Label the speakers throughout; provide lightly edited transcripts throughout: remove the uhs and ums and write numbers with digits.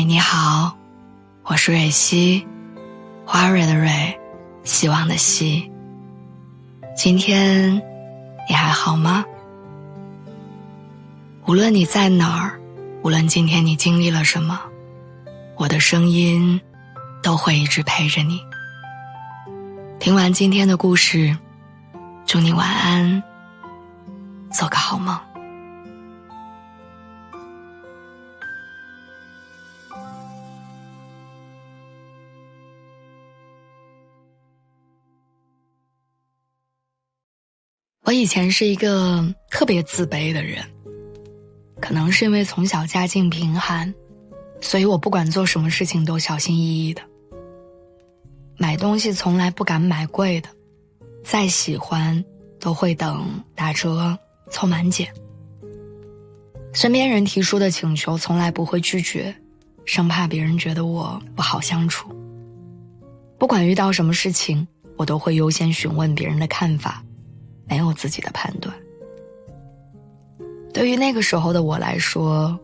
Speaker 1: 你好，我是蕊希，花蕊的蕊，希望的希。今天你还好吗？无论你在哪儿，无论今天你经历了什么，我的声音都会一直陪着你。听完今天的故事，祝你晚安，做个好梦。我以前是一个特别自卑的人，可能是因为从小家境贫寒，所以我不管做什么事情都小心翼翼的。买东西从来不敢买贵的，再喜欢都会等打折凑满减。身边人提出的请求从来不会拒绝，生怕别人觉得我不好相处。不管遇到什么事情，我都会优先询问别人的看法，没有自己的判断。对于那个时候的我来说，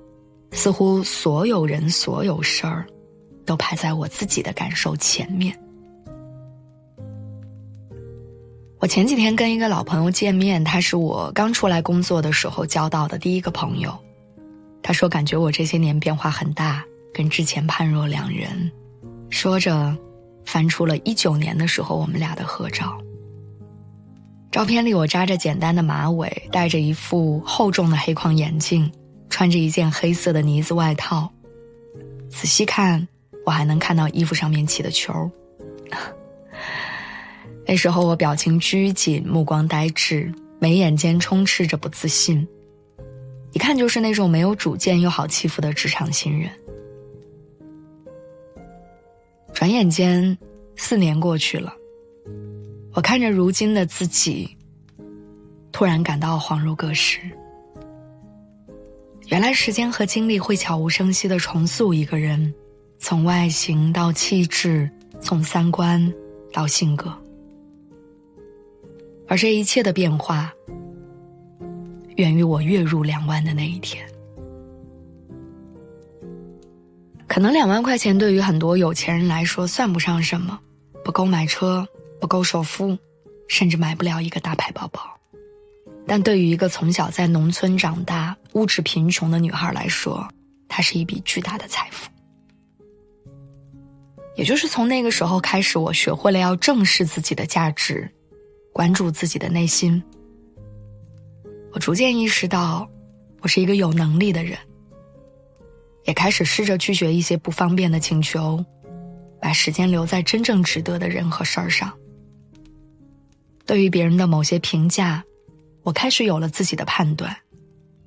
Speaker 1: 似乎所有人所有事儿都排在我自己的感受前面。我前几天跟一个老朋友见面，他是我刚出来工作的时候交到的第一个朋友。他说感觉我这些年变化很大，跟之前判若两人。说着翻出了19年的时候我们俩的合照。照片里我扎着简单的马尾，戴着一副厚重的黑框眼镜，穿着一件黑色的呢子外套。仔细看，我还能看到衣服上面起的球。那时候我表情拘谨，目光呆滞，眉眼间充斥着不自信，一看就是那种没有主见又好欺负的职场新人。转眼间4年过去了，我看着如今的自己，突然感到恍如隔世。原来时间和精力会悄无声息地重塑一个人，从外形到气质，从三观到性格。而这一切的变化，源于我月入2万的那一天。可能2万块钱对于很多有钱人来说算不上什么，不够买车，不够首付，甚至买不了一个大牌包包。但对于一个从小在农村长大、物质贫穷的女孩来说，它是一笔巨大的财富。也就是从那个时候开始，我学会了要正视自己的价值，关注自己的内心。我逐渐意识到，我是一个有能力的人，也开始试着拒绝一些不方便的请求，把时间留在真正值得的人和事儿上。对于别人的某些评价，我开始有了自己的判断，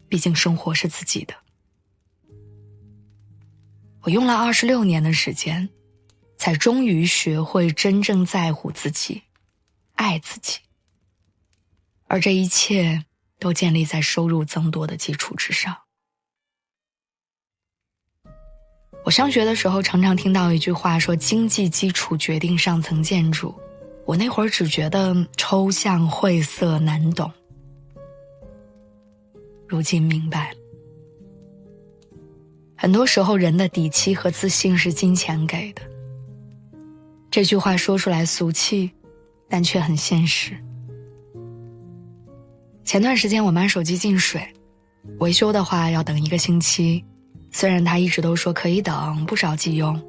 Speaker 1: 毕竟生活是自己的。我用了26年的时间，才终于学会真正在乎自己，爱自己。而这一切都建立在收入增多的基础之上。我上学的时候常常听到一句话说，经济基础决定上层建筑。我那会儿只觉得抽象晦涩难懂，如今明白了。很多时候人的底气和自信是金钱给的。这句话说出来俗气，但却很现实。前段时间我妈手机进水，维修的话要等1个星期。虽然她一直都说可以等，不着急用，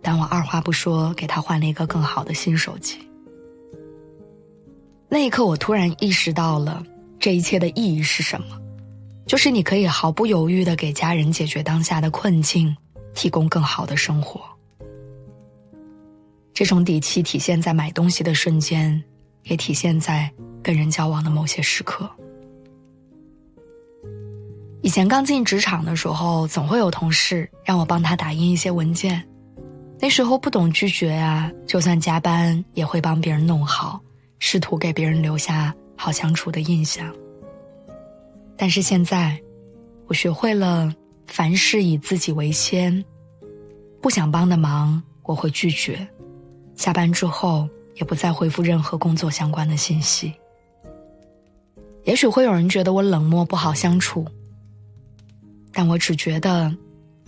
Speaker 1: 但我二话不说给她换了一个更好的新手机。那一刻我突然意识到了这一切的意义是什么，就是你可以毫不犹豫地给家人解决当下的困境，提供更好的生活。这种底气体现在买东西的瞬间，也体现在跟人交往的某些时刻。以前刚进职场的时候，总会有同事让我帮他打印一些文件。那时候不懂拒绝啊，就算加班也会帮别人弄好，试图给别人留下好相处的印象。但是现在，我学会了凡事以自己为先，不想帮的忙我会拒绝，下班之后也不再回复任何工作相关的信息。也许会有人觉得我冷漠不好相处，但我只觉得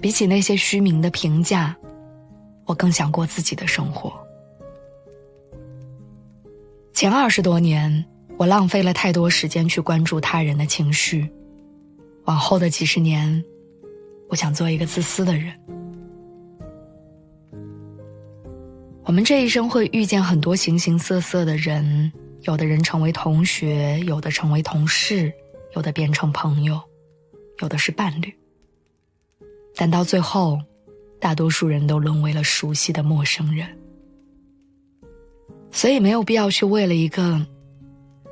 Speaker 1: 比起那些虚名的评价，我更想过自己的生活。前20多年，我浪费了太多时间去关注他人的情绪，往后的几十年，我想做一个自私的人。我们这一生会遇见很多形形色色的人，有的人成为同学，有的成为同事，有的变成朋友，有的是伴侣。但到最后，大多数人都沦为了熟悉的陌生人。所以没有必要去为了一个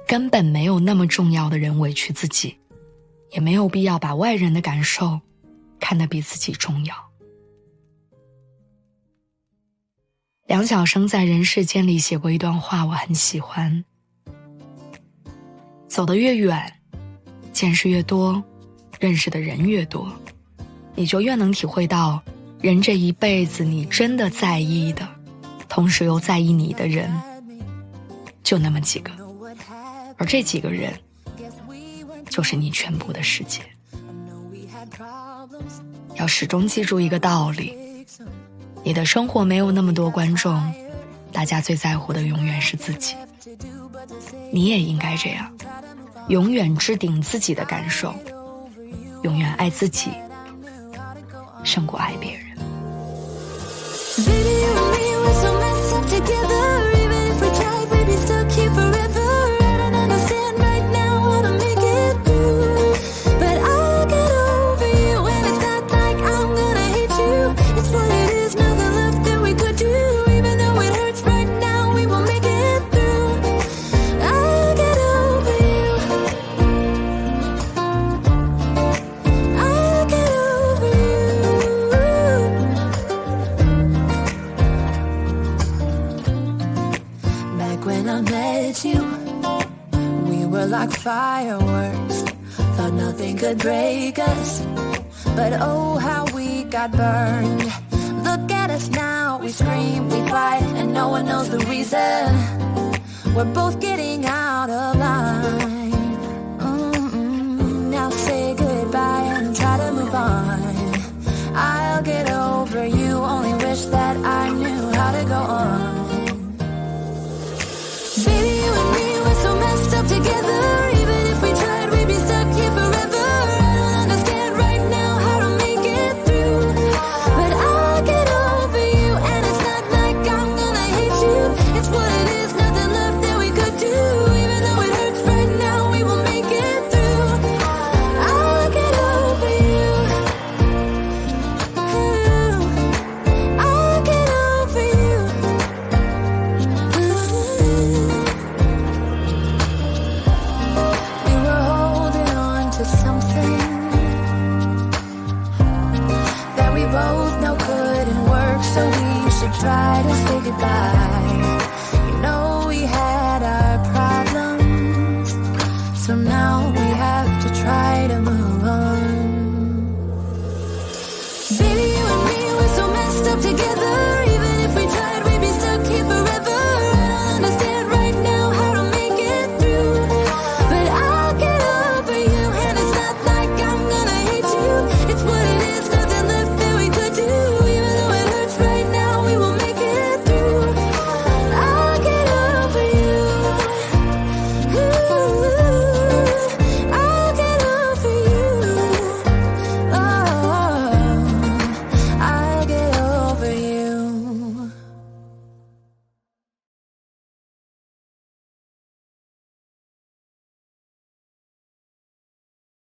Speaker 1: 根本没有那么重要的人委屈自己，也没有必要把外人的感受看得比自己重要。梁晓声在《人世间》里写过一段话，我很喜欢。走得越远，见识越多，认识的人越多，你就越能体会到，人这一辈子你真的在意的，同时又在意你的人，就那么几个，而这几个人，就是你全部的世界。要始终记住一个道理，你的生活没有那么多观众，大家最在乎的永远是自己。你也应该这样，永远置顶自己的感受，永远爱自己胜过爱别人。
Speaker 2: Like fireworks, thought nothing could break us, but oh how we got burned. Look at us now, we scream, we fight, and no one knows the reason. We're both getting out of line. Now say goodbye and try to move on. I'll get over you, only wish that I knew how to go on. Baby, you and me, we're so messed up together. Even if we tried, we'd be stuck here forever. I don't understand right now how to make it through, but I'll get over you, and it's not like I'm gonna hate you. It's what it is, nothing left that we could do. Even though it hurts right now, we will make it through. I'll get over you. I'll get over you. Something that we both know couldn't work, so we should try to